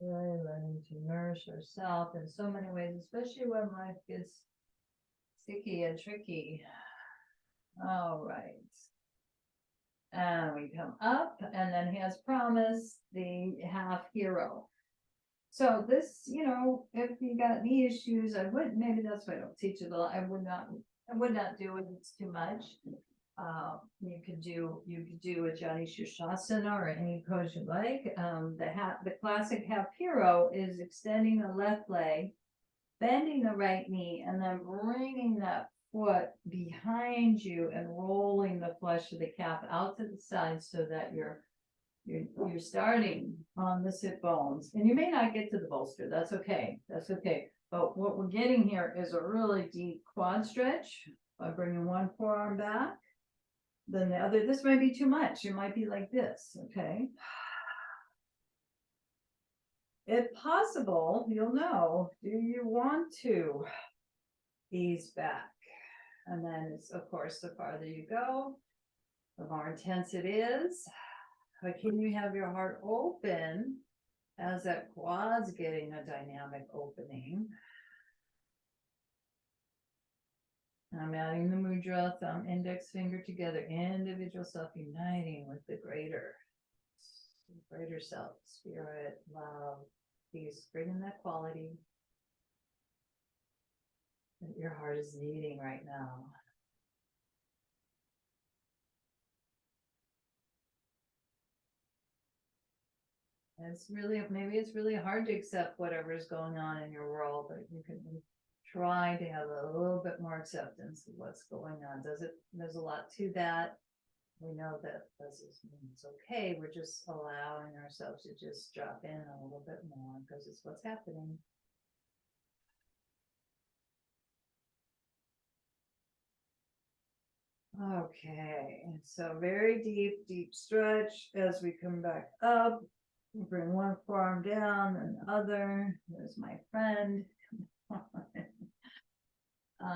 Really learning to nourish ourselves in so many ways, especially when life gets sticky and tricky. All right. And we come up, and then he has promised the half hero. So this, if you got knee issues, maybe that's why I don't teach it a lot. I would not do it. It's too much. You could do a Jani Shirshasana or any pose you like. The classic half hero is extending the left leg, bending the right knee, and then bringing that foot behind you and rolling the flesh of the calf out to the side so that you're starting on the sit bones. And you may not get to the bolster. That's okay. But what we're getting here is a really deep quad stretch by bringing one forearm back. Then the other, this might be too much. It might be like this, okay? If possible, you'll know, do you want to ease back? And then it's, of course, the farther you go, the more intense it is. But can you have your heart open as that quad's getting a dynamic opening? I'm adding the mudra, thumb, index finger together, individual self uniting with the greater self, spirit, love, peace, bringing that quality that your heart is needing right now. And maybe it's really hard to accept whatever is going on in your world, but you can try to have a little bit more acceptance of what's going on. There's a lot to that. We know that doesn't mean it's okay. We're just allowing ourselves to just drop in a little bit more because it's what's happening. Okay, so very deep stretch as we come back up. Bring one forearm down and the other. There's my friend.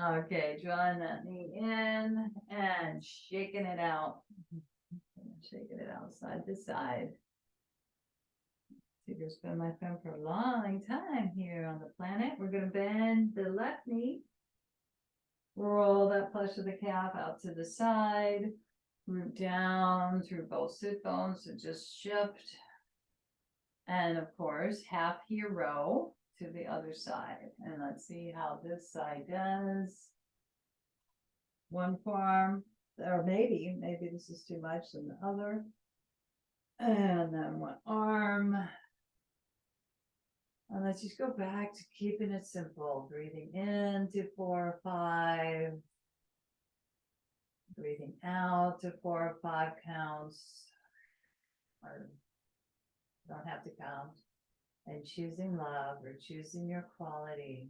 Okay, drawing that knee in and shaking it out. Shaking it out side to side. Figure's been my friend for a long time here on the planet. We're going to bend the left knee. Roll that flesh of the calf out to the side. Root down through both sit bones to just shift. And of course, half hero to the other side. And let's see how this side does. One forearm, or maybe this is too much than the other. And then one arm. And let's just go back to keeping it simple. Breathing in to 4 or 5. Breathing out to 4 or 5 counts. Or don't have to count. And choosing love or choosing your quality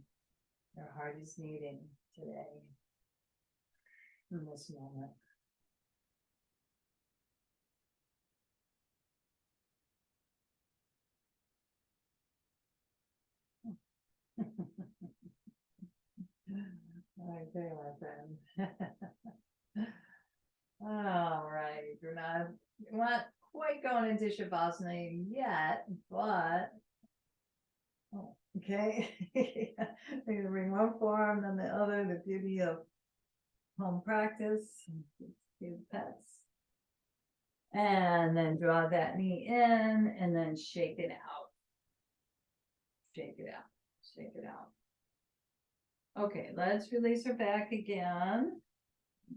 your heart is needing today in this moment. Okay, my friend. All right, we're not quite going into Shavasana yet, but oh, okay. We're gonna bring one forearm, then the other, the beauty of home practice, few pets. And then draw that knee in and then shake it out. Shake it out, shake it out. Okay, let's release her back again.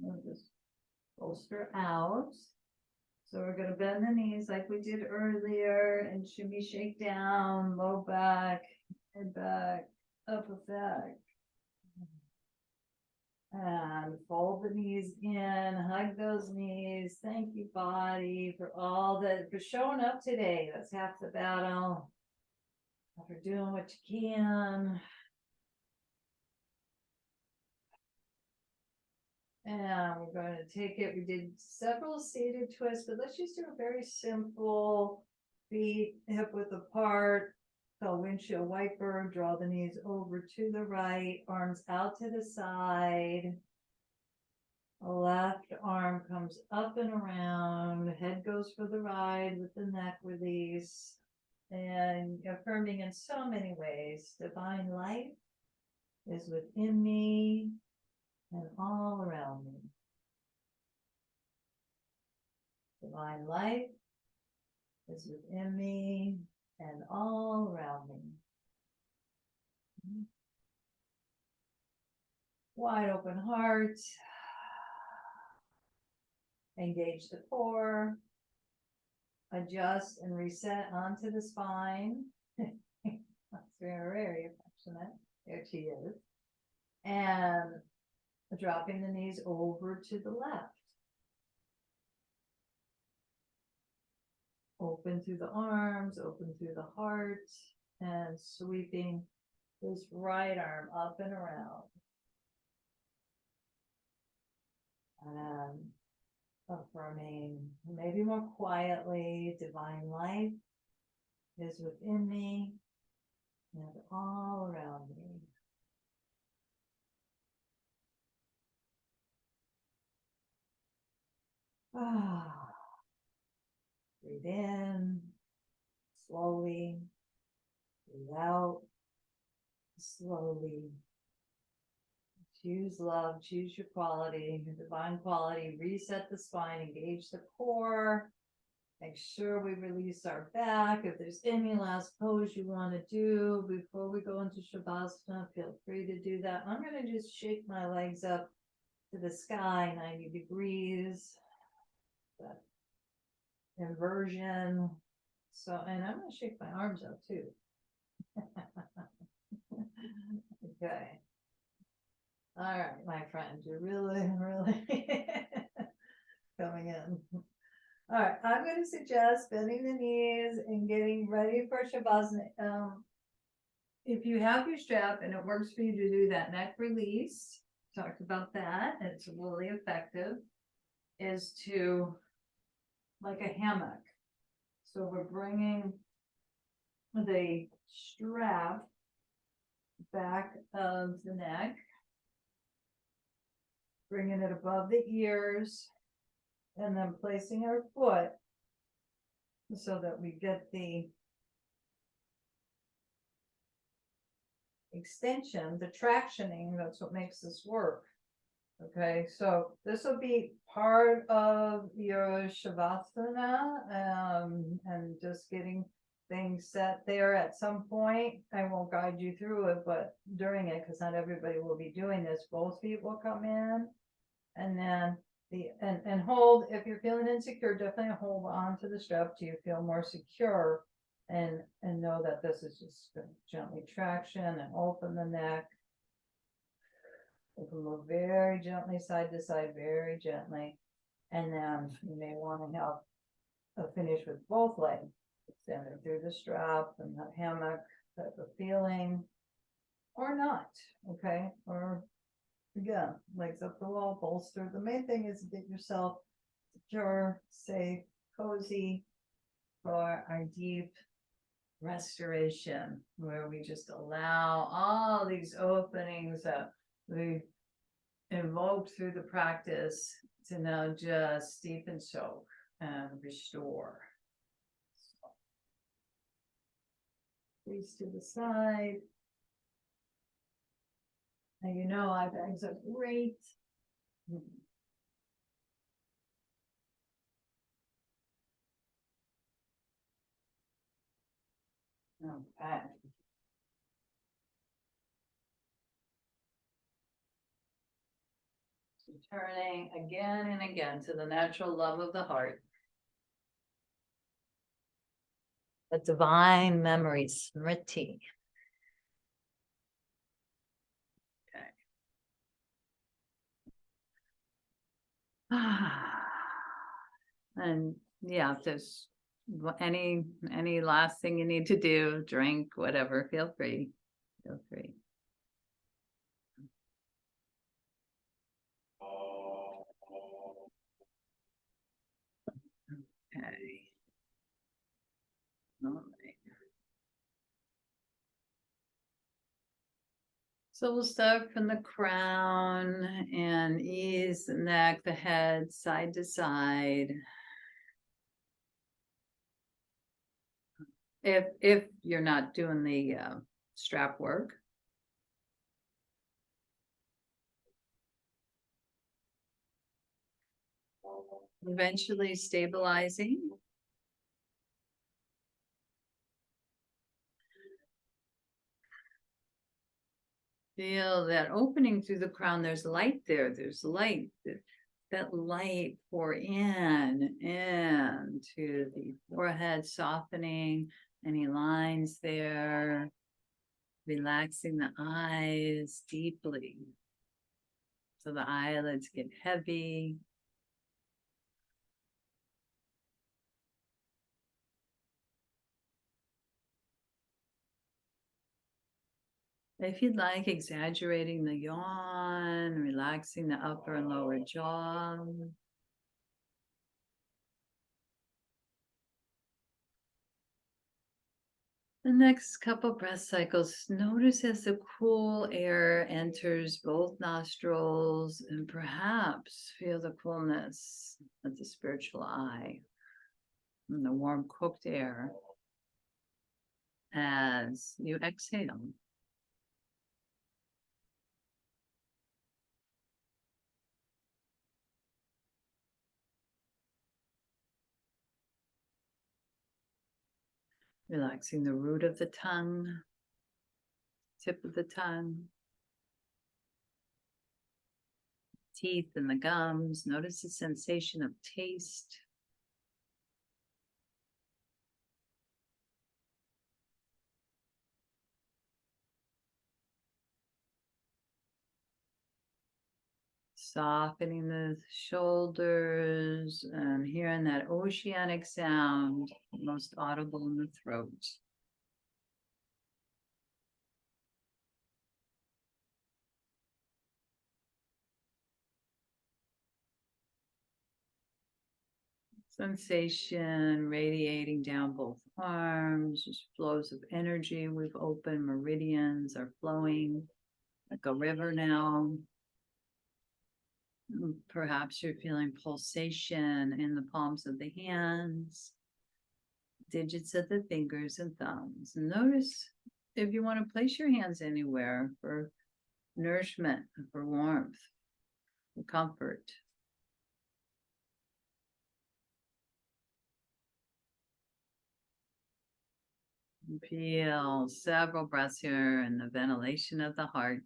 We'll just bolster out. So we're gonna bend the knees like we did earlier and shimmy, shake down, low back, head back, upper back. And fold the knees in, hug those knees. Thank you, body, for for showing up today. That's half the battle. For doing what you can. And we're going to take it. We did several seated twists, but let's just do a very simple feet hip width apart. So windshield wiper, draw the knees over to the right, arms out to the side. Left arm comes up and around, head goes for the ride with the neck release. And affirming in so many ways. Divine light is within me and all around me. Divine light is within me and all around me. Wide open heart. Engage the core. Adjust and reset onto the spine. That's very affectionate. There she is. And dropping the knees over to the left. Open through the arms, open through the heart, and sweeping this right arm up and around. And affirming, maybe more quietly, divine light is within me and all around me. Breathe in, slowly, breathe out, slowly. Choose love, choose your quality, your divine quality, reset the spine, engage the core. Make sure we release our back. If there's any last pose you want to do before we go into Shavasana, feel free to do that. I'm going to just shake my legs up to the sky, 90 degrees. That inversion. So, and I'm going to shake my arms up too. Okay. All right, my friend, you're really coming in. All right, I'm going to suggest bending the knees and getting ready for Shavasana. If you have your strap and it works for you to do that neck release, talked about that, it's really effective, is to like a hammock. So we're bringing the strap back of the neck, bringing it above the ears, and then placing our foot so that we get the extension, the tractioning. That's what makes this work. Okay, so this will be part of your Shavasana, and just getting things set there at some point. I won't guide you through it, but during it, because not everybody will be doing this, both feet will come in, and then and hold. If you're feeling insecure, definitely hold on to the strap till you feel more secure, and know that this is just gently traction and open the neck. We can move very gently side to side, very gently. And then you may want to have a finish with both legs, extended through the strap and that hammock type of feeling, or not. Okay, or again, legs up the wall, bolster. The main thing is to get yourself secure, safe, cozy for our deep restoration, where we just allow all these openings that we evoke through the practice to now just steep and soak and restore. Face to the side. And you know, eye bags are great. Okay. Returning again and again to the natural love of the heart. The divine memory, smriti. Okay. And yeah, if there's any last thing you need to do, drink, whatever, feel free. Feel free. Okay. All right. So we'll start from the crown and ease the neck, the head, side to side. If you're not doing the strap work. Eventually stabilizing. Feel that opening through the crown. There's light there. There's light. That light pour into the forehead, softening any lines there. Relaxing the eyes deeply. So the eyelids get heavy. If you'd like, exaggerating the yawn, relaxing the upper and lower jaw. The next couple breath cycles, notice as the cool air enters both nostrils and perhaps feel the coolness of the spiritual eye and the warm cooked air as you exhale. Relaxing the root of the tongue, tip of the tongue, teeth and the gums. Notice the sensation of taste. Softening the shoulders and hearing that oceanic sound, most audible in the throat. Sensation radiating down both arms, just flows of energy. We've opened meridians are flowing like a river now. Perhaps you're feeling pulsation in the palms of the hands, digits of the fingers and thumbs. And notice if you want to place your hands anywhere for nourishment, for warmth, for comfort. Feel several breaths here in the ventilation of the heart.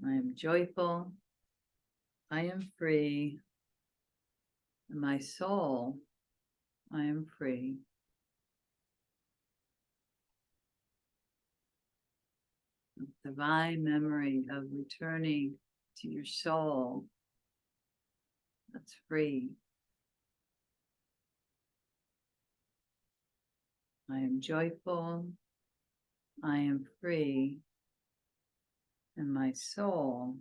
I am joyful. I am free. In my soul, I am free. Divine memory of returning to your soul that's free. I am joyful. I am free. In my soul,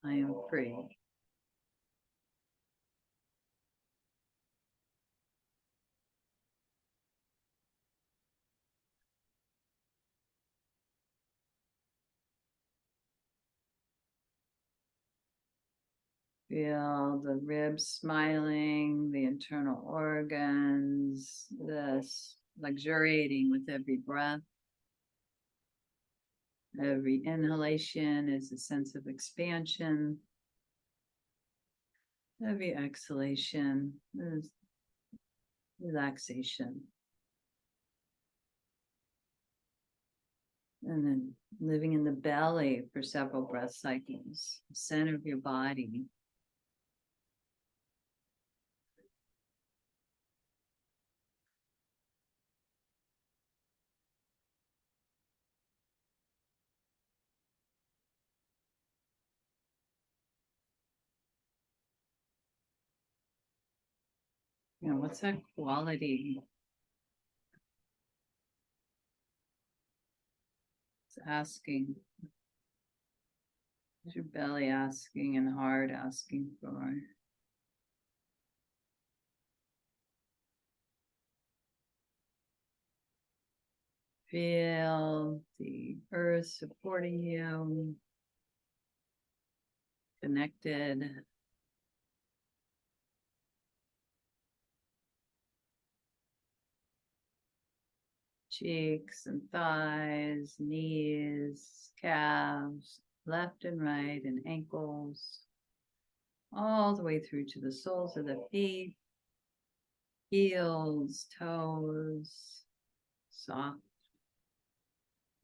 I am free. Feel the ribs smiling, the internal organs, this luxuriating with every breath. Every inhalation is a sense of expansion. Every exhalation is relaxation. And then living in the belly for several breath cycles, the center of your body. You know, what's that quality? It's asking. What's your belly asking and heart asking for? Feel the earth supporting you, connected. Cheeks and thighs, knees, calves, left and right, and ankles, all the way through to the soles of the feet, heels, toes, soft.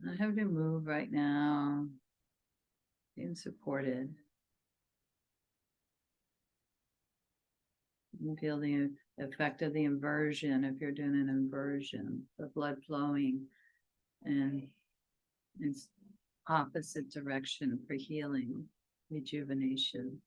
Not having to move right now, being supported. You feel the effect of the inversion if you're doing an inversion, the blood flowing and it's opposite direction for healing, rejuvenation.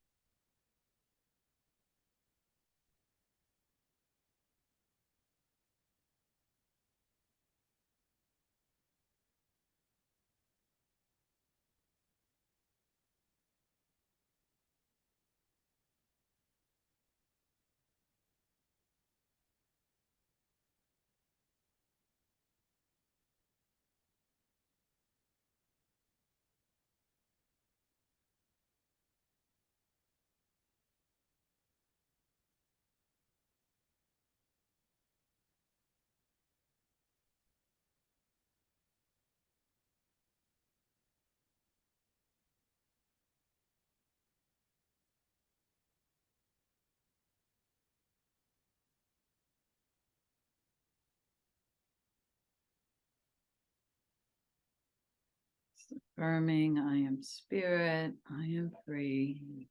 Affirming, I am spirit, I am free.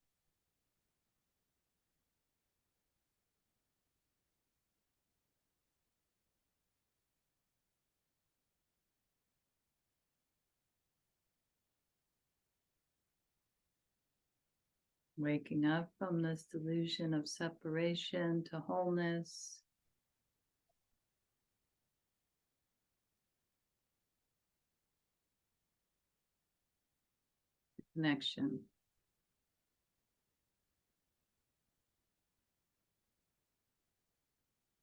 Waking up from this delusion of separation to wholeness. Connection.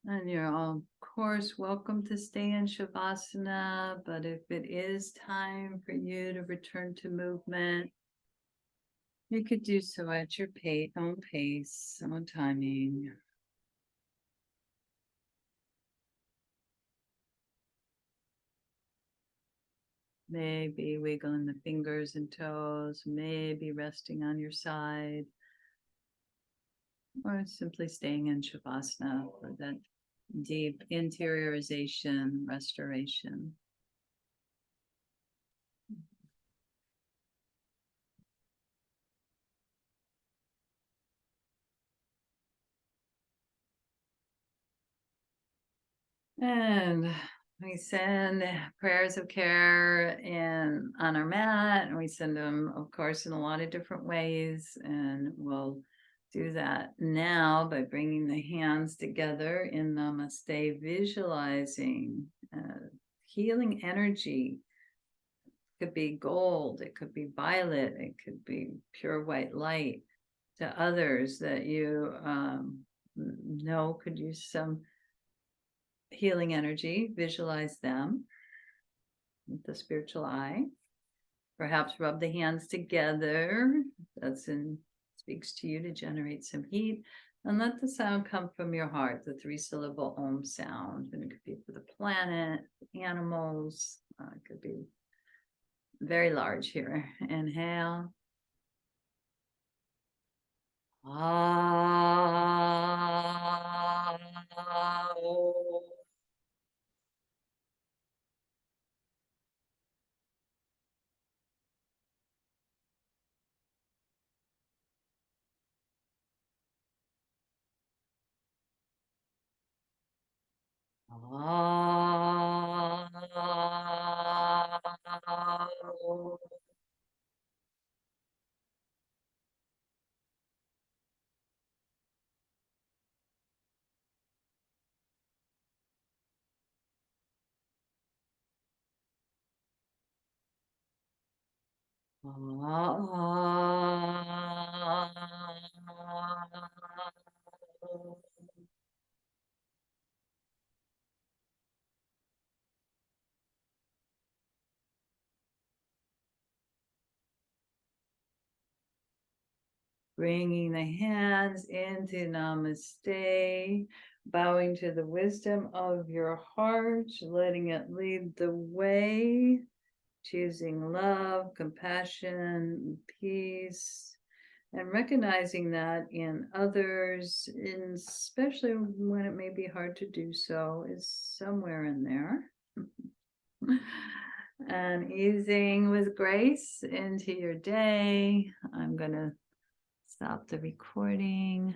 And you're all, of course, welcome to stay in Shavasana, but if it is time for you to return to movement, you could do so at your own pace, own timing. Maybe wiggling the fingers and toes, maybe resting on your side, or simply staying in Shavasana for that deep interiorization, restoration. And we send prayers of care on our mat, and we send them, of course, in a lot of different ways. And we'll do that now by bringing the hands together in Namaste, visualizing healing energy. It could be gold, it could be violet, it could be pure white light to others that you know could use some healing energy. Visualize them with the spiritual eye. Perhaps rub the hands together. That's in speaks to you to generate some heat. And let the sound come from your heart, the 3-syllable Om sound. And it could be for the planet, animals, it could be very large here. Inhale. Ah. Bringing the hands into Namaste, bowing to the wisdom of your heart, letting it lead the way, choosing love, compassion, peace, and recognizing that in others, especially when it may be hard to do so, is somewhere in there. And easing with grace into your day. I'm going to stop the recording.